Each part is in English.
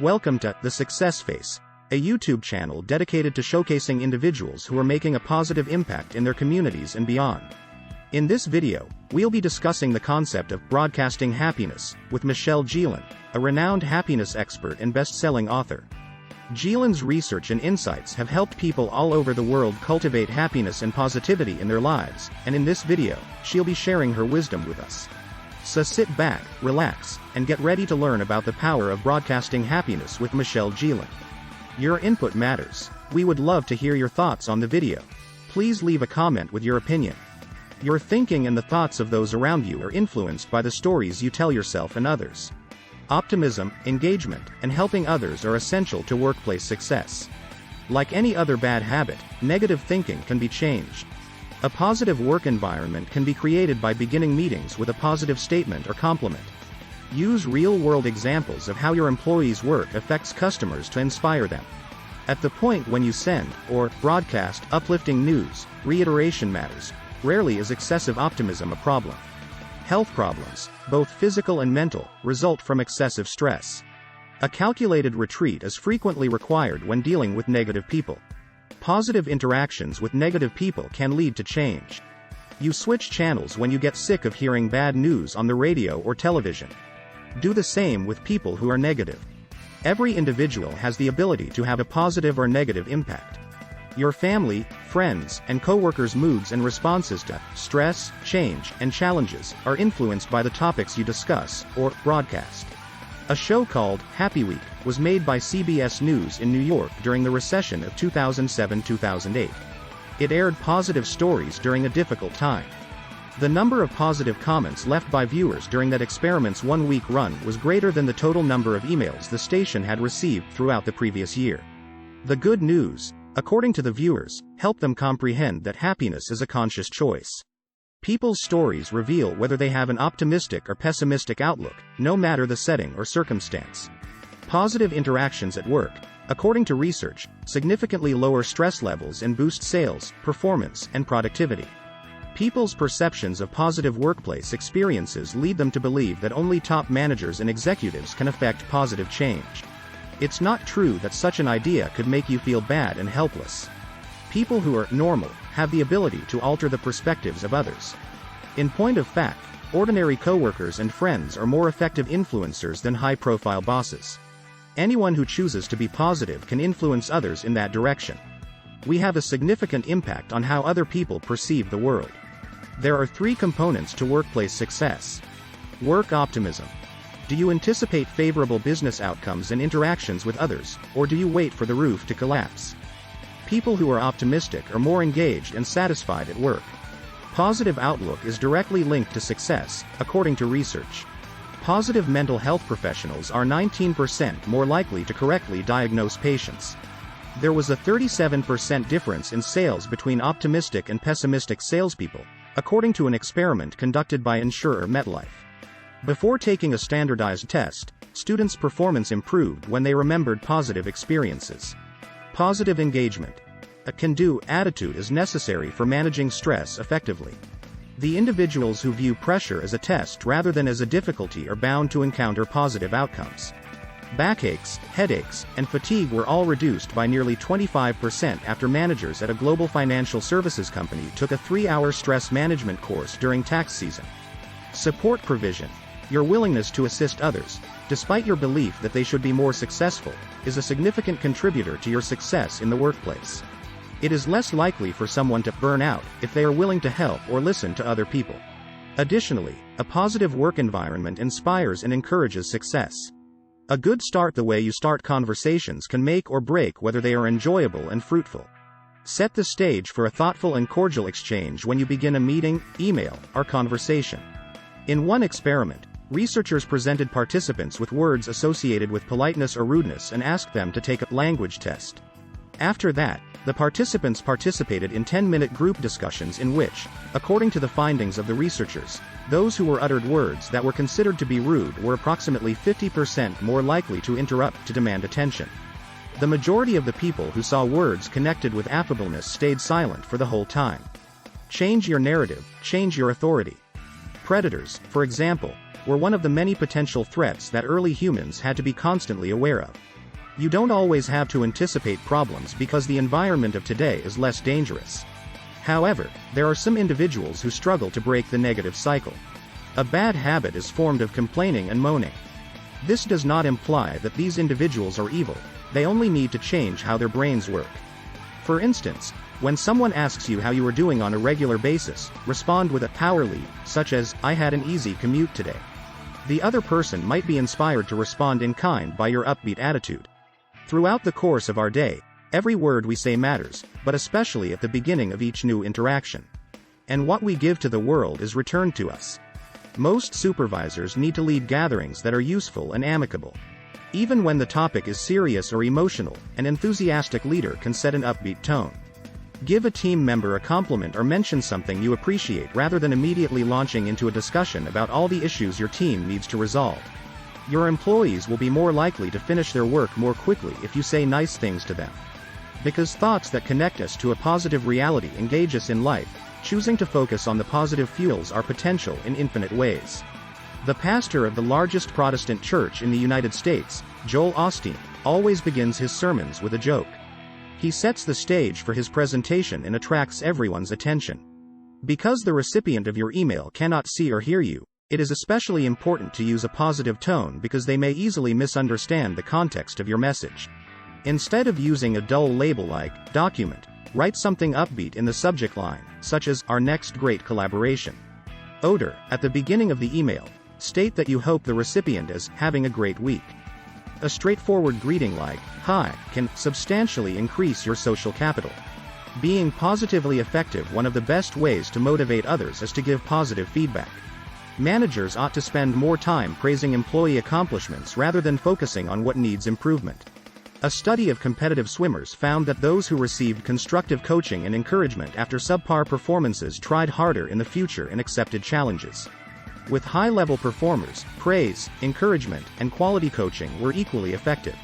Welcome to The Success Face, a YouTube channel dedicated to showcasing individuals who are making a positive impact in their communities and beyond. In this video, we'll be discussing the concept of broadcasting happiness with Michelle Gielan, a renowned happiness expert and best-selling author. Gielan's research and insights have helped people all over the world cultivate happiness and positivity in their lives, and in this video, she'll be sharing her wisdom with us. So sit back, relax, and get ready to learn about the power of broadcasting happiness with Michelle Gielan. Your input matters. We would love to hear your thoughts on the video. Please leave a comment with your opinion. Your thinking and the thoughts of those around you are influenced by the stories you tell yourself and others. Optimism, engagement, and helping others are essential to workplace success. Like any other bad habit, negative thinking can be changed. A positive work environment can be created by beginning meetings with a positive statement or compliment. Use real-world examples of how your employees' work affects customers to inspire them. At the point when you send, or broadcast, uplifting news, reiteration matters. Rarely is excessive optimism a problem. Health problems, both physical and mental, result from excessive stress. A calculated retreat is frequently required when dealing with negative people. Positive interactions with negative people can lead to change. You switch channels when you get sick of hearing bad news on the radio or television. Do the same with people who are negative. Every individual has the ability to have a positive or negative impact. Your family, friends, and coworkers' moods and responses to stress, change, and challenges are influenced by the topics you discuss or broadcast. A show called Happy Week was made by CBS News in New York during the recession of 2007-2008. It aired positive stories during a difficult time. The number of positive comments left by viewers during that experiment's one-week run was greater than the total number of emails the station had received throughout the previous year. The good news, according to the viewers, helped them comprehend that happiness is a conscious choice. People's stories reveal whether they have an optimistic or pessimistic outlook, no matter the setting or circumstance. Positive interactions at work, according to research, significantly lower stress levels and boost sales, performance, and productivity. People's perceptions of positive workplace experiences lead them to believe that only top managers and executives can affect positive change. It's not true that such an idea could make you feel bad and helpless. People who are normal have the ability to alter the perspectives of others. In point of fact, ordinary coworkers and friends are more effective influencers than high-profile bosses. Anyone who chooses to be positive can influence others in that direction. We have a significant impact on how other people perceive the world. There are three components to workplace success. Work optimism. Do you anticipate favorable business outcomes and interactions with others, or do you wait for the roof to collapse? People who are optimistic are more engaged and satisfied at work. Positive outlook is directly linked to success, according to research. Positive mental health professionals are 19% more likely to correctly diagnose patients. There was a 37% difference in sales between optimistic and pessimistic salespeople, according to an experiment conducted by insurer MetLife. Before taking a standardized test, students' performance improved when they remembered positive experiences. Positive engagement. A can-do attitude is necessary for managing stress effectively. The individuals who view pressure as a test rather than as a difficulty are bound to encounter positive outcomes. Backaches, headaches, and fatigue were all reduced by nearly 25% after managers at a global financial services company took a 3-hour stress management course during tax season. Support provision. Your willingness to assist others, despite your belief that they should be more successful, is a significant contributor to your success in the workplace. It is less likely for someone to burn out if they are willing to help or listen to other people. Additionally, a positive work environment inspires and encourages success. A good start. The way you start conversations can make or break whether they are enjoyable and fruitful. Set the stage for a thoughtful and cordial exchange when you begin a meeting, email, or conversation. In one experiment, researchers presented participants with words associated with politeness or rudeness and asked them to take a language test. After that, the participants participated in 10-minute group discussions in which, according to the findings of the researchers, those who were uttered words that were considered to be rude were approximately 50% more likely to interrupt to demand attention. The majority of the people who saw words connected with affableness stayed silent for the whole time. Change your narrative, change your authority. Predators, for example, were one of the many potential threats that early humans had to be constantly aware of. You don't always have to anticipate problems because the environment of today is less dangerous. However, there are some individuals who struggle to break the negative cycle. A bad habit is formed of complaining and moaning. This does not imply that these individuals are evil, they only need to change how their brains work. For instance, when someone asks you how you are doing on a regular basis, respond with a power lead, such as, "I had an easy commute today." The other person might be inspired to respond in kind by your upbeat attitude. Throughout the course of our day, every word we say matters, but especially at the beginning of each new interaction. And what we give to the world is returned to us. Most supervisors need to lead gatherings that are useful and amicable. Even when the topic is serious or emotional, an enthusiastic leader can set an upbeat tone. Give a team member a compliment or mention something you appreciate rather than immediately launching into a discussion about all the issues your team needs to resolve. Your employees will be more likely to finish their work more quickly if you say nice things to them. Because thoughts that connect us to a positive reality engage us in life, choosing to focus on the positive fuels our potential in infinite ways. The pastor of the largest Protestant church in the United States, Joel Osteen, always begins his sermons with a joke. He sets the stage for his presentation and attracts everyone's attention. Because the recipient of your email cannot see or hear you, it is especially important to use a positive tone because they may easily misunderstand the context of your message. Instead of using a dull label like document, write something upbeat in the subject line, such as our next great collaboration. Odor, at the beginning of the email, state that you hope the recipient is having a great week. A straightforward greeting like, "Hi," can substantially increase your social capital. Being positively effective. One of the best ways to motivate others is to give positive feedback. Managers ought to spend more time praising employee accomplishments rather than focusing on what needs improvement. A study of competitive swimmers found that those who received constructive coaching and encouragement after subpar performances tried harder in the future and accepted challenges. With high-level performers, praise, encouragement, and quality coaching were equally effective.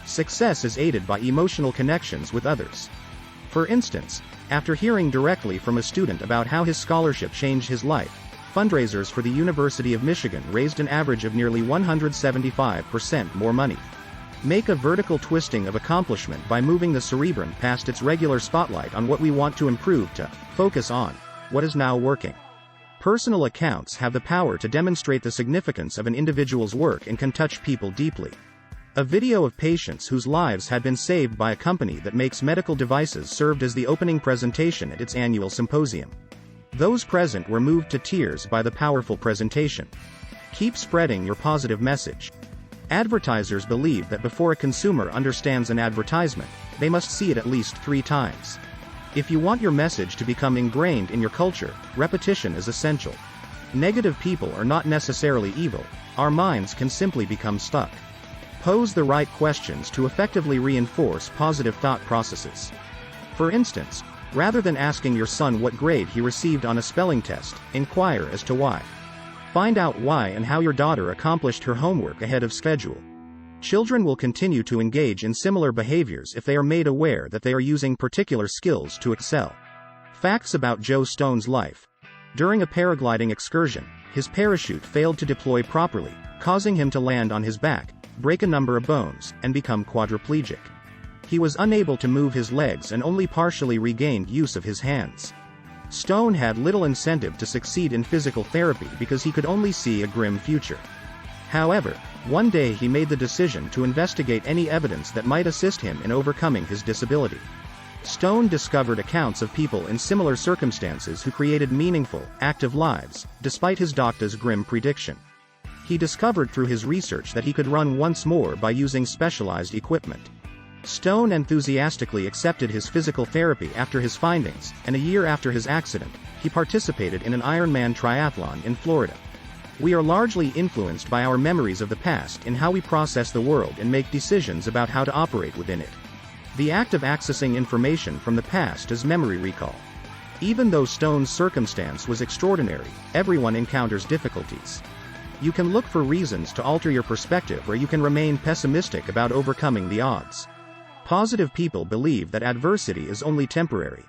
Success is aided by emotional connections with others. For instance, after hearing directly from a student about how his scholarship changed his life, fundraisers for the University of Michigan raised an average of nearly 175% more money. Make a vertical twisting of accomplishment by moving the cerebrum past its regular spotlight on what we want to improve to focus on what is now working. Personal accounts have the power to demonstrate the significance of an individual's work and can touch people deeply. A video of patients whose lives had been saved by a company that makes medical devices served as the opening presentation at its annual symposium. Those present were moved to tears by the powerful presentation. Keep spreading your positive message. Advertisers believe that before a consumer understands an advertisement, they must see it at least 3 times. If you want your message to become ingrained in your culture, repetition is essential. Negative people are not necessarily evil, our minds can simply become stuck. Pose the right questions to effectively reinforce positive thought processes. For instance, rather than asking your son what grade he received on a spelling test, inquire as to why. Find out why and how your daughter accomplished her homework ahead of schedule. Children will continue to engage in similar behaviors if they are made aware that they are using particular skills to excel. Facts about Joe Stone's life. During a paragliding excursion, his parachute failed to deploy properly, causing him to land on his back, break a number of bones, and become quadriplegic. He was unable to move his legs and only partially regained use of his hands. Stone had little incentive to succeed in physical therapy because he could only see a grim future. However, one day he made the decision to investigate any evidence that might assist him in overcoming his disability. Stone discovered accounts of people in similar circumstances who created meaningful, active lives, despite his doctor's grim prediction. He discovered through his research that he could run once more by using specialized equipment. Stone enthusiastically accepted his physical therapy after his findings, and a year after his accident, he participated in an Ironman triathlon in Florida. We are largely influenced by our memories of the past in how we process the world and make decisions about how to operate within it. The act of accessing information from the past is memory recall. Even though Stone's circumstance was extraordinary, everyone encounters difficulties. You can look for reasons to alter your perspective, or you can remain pessimistic about overcoming the odds. Positive people believe that adversity is only temporary.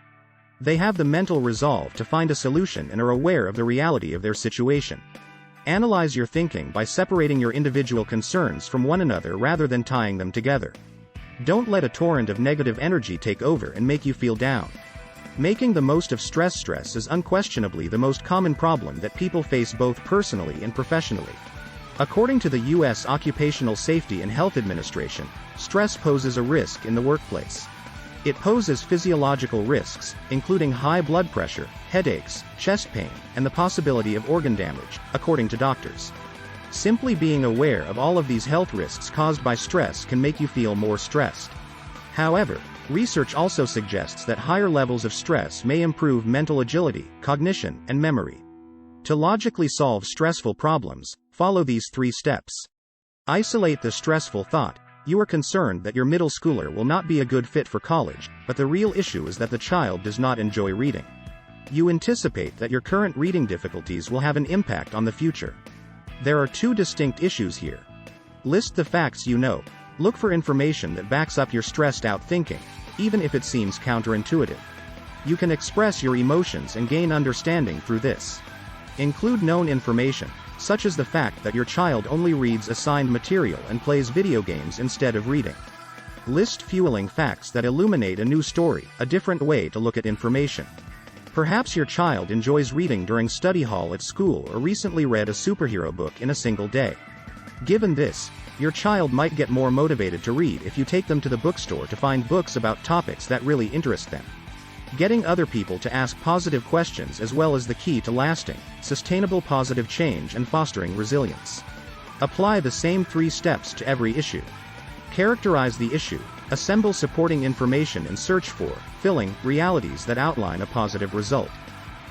They have the mental resolve to find a solution and are aware of the reality of their situation. Analyze your thinking by separating your individual concerns from one another rather than tying them together. Don't let a torrent of negative energy take over and make you feel down. Making the most of stress. Stress is unquestionably the most common problem that people face both personally and professionally. According to the U.S. Occupational Safety and Health Administration, stress poses a risk in the workplace. It poses physiological risks, including high blood pressure, headaches, chest pain, and the possibility of organ damage, according to doctors. Simply being aware of all of these health risks caused by stress can make you feel more stressed. However, research also suggests that higher levels of stress may improve mental agility, cognition, and memory. To logically solve stressful problems, follow these 3 steps. Isolate the stressful thought. You are concerned that your middle schooler will not be a good fit for college, but the real issue is that the child does not enjoy reading. You anticipate that your current reading difficulties will have an impact on the future. There are 2 distinct issues here. List the facts you know. Look for information that backs up your stressed out thinking, even if it seems counterintuitive. You can express your emotions and gain understanding through this. Include known information, such as the fact that your child only reads assigned material and plays video games instead of reading. List fueling facts that illuminate a new story, a different way to look at information. Perhaps your child enjoys reading during study hall at school or recently read a superhero book in a single day. Given this, your child might get more motivated to read if you take them to the bookstore to find books about topics that really interest them. Getting other people to ask positive questions as well as the key to lasting, sustainable positive change and fostering resilience. Apply the same 3 steps to every issue. Characterize the issue, assemble supporting information and search for, filling, realities that outline a positive result.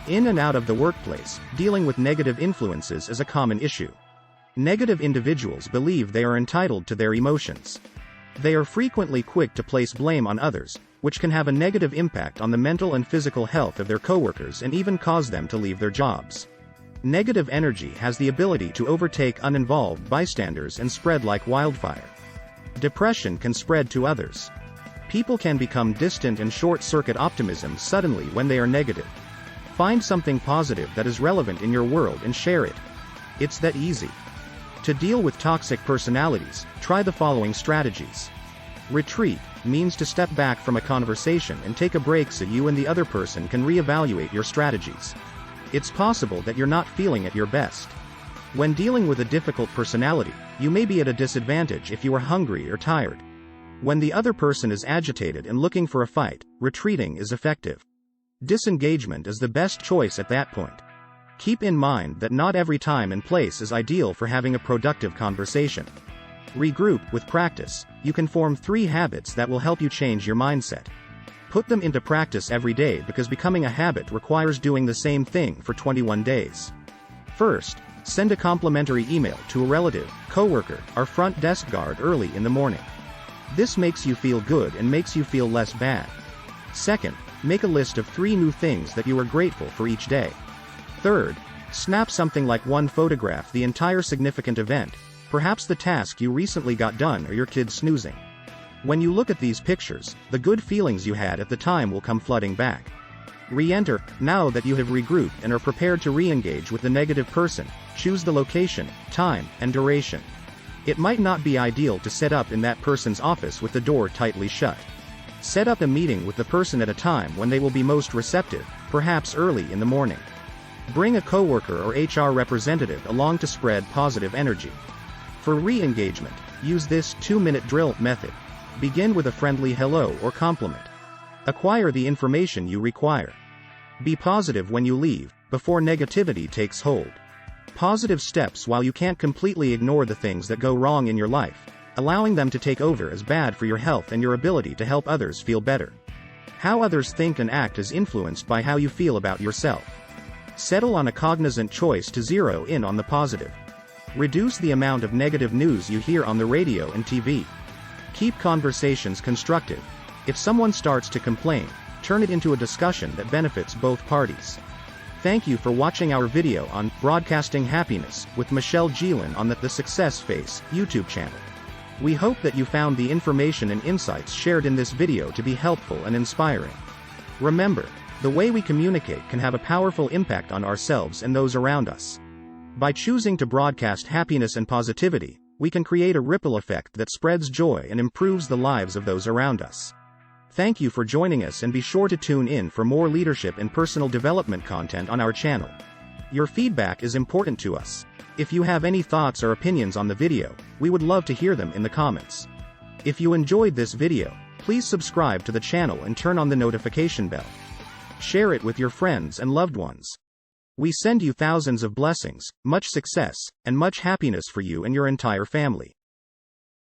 In and out of the workplace, dealing with negative influences is a common issue. Negative individuals believe they are entitled to their emotions. They are frequently quick to place blame on others, which can have a negative impact on the mental and physical health of their coworkers and even cause them to leave their jobs. Negative energy has the ability to overtake uninvolved bystanders and spread like wildfire. Depression can spread to others. People can become distant and short-circuit optimism suddenly when they are negative. Find something positive that is relevant in your world and share it. It's that easy. To deal with toxic personalities, try the following strategies. Retreat means to step back from a conversation and take a break so you and the other person can reevaluate your strategies. It's possible that you're not feeling at your best. When dealing with a difficult personality, you may be at a disadvantage if you are hungry or tired. When the other person is agitated and looking for a fight, retreating is effective. Disengagement is the best choice at that point. Keep in mind that not every time and place is ideal for having a productive conversation. Regroup. With practice, you can form 3 habits that will help you change your mindset. Put them into practice every day because becoming a habit requires doing the same thing for 21 days. First, send a complimentary email to a relative, coworker, or front desk guard early in the morning. This makes you feel good and makes you feel less bad. Second, make a list of 3 new things that you are grateful for each day. Third, snap something like 1 photograph the entire significant event, perhaps the task you recently got done or your kids snoozing. When you look at these pictures, the good feelings you had at the time will come flooding back. Re-enter. Now that you have regrouped and are prepared to re-engage with the negative person, choose the location, time, and duration. It might not be ideal to set up in that person's office with the door tightly shut. Set up a meeting with the person at a time when they will be most receptive, perhaps early in the morning. Bring a coworker or HR representative along to spread positive energy. For re-engagement, use this 2-minute drill method. Begin with a friendly hello or compliment. Acquire the information you require. Be positive when you leave, before negativity takes hold. Positive steps while you can't completely ignore the things that go wrong in your life, allowing them to take over is bad for your health and your ability to help others feel better. How others think and act is influenced by how you feel about yourself. Settle on a cognizant choice to zero in on the positive. Reduce the amount of negative news you hear on the radio and TV. Keep conversations constructive. If someone starts to complain, turn it into a discussion that benefits both parties. Thank you for watching our video on Broadcasting Happiness with Michelle Gielan on the Success Face YouTube channel. We hope that you found the information and insights shared in this video to be helpful and inspiring. Remember, The way we communicate can have a powerful impact on ourselves and those around us. By choosing to broadcast happiness and positivity, we can create a ripple effect that spreads joy and improves the lives of those around us. Thank you for joining us, and be sure to tune in for more leadership and personal development content on our channel. Your feedback is important to us. If you have any thoughts or opinions on the video, we would love to hear them in the comments. If you enjoyed this video, please subscribe to the channel and turn on the notification bell. Share it with your friends and loved ones. We send you thousands of blessings, much success, and much happiness for you and your entire family.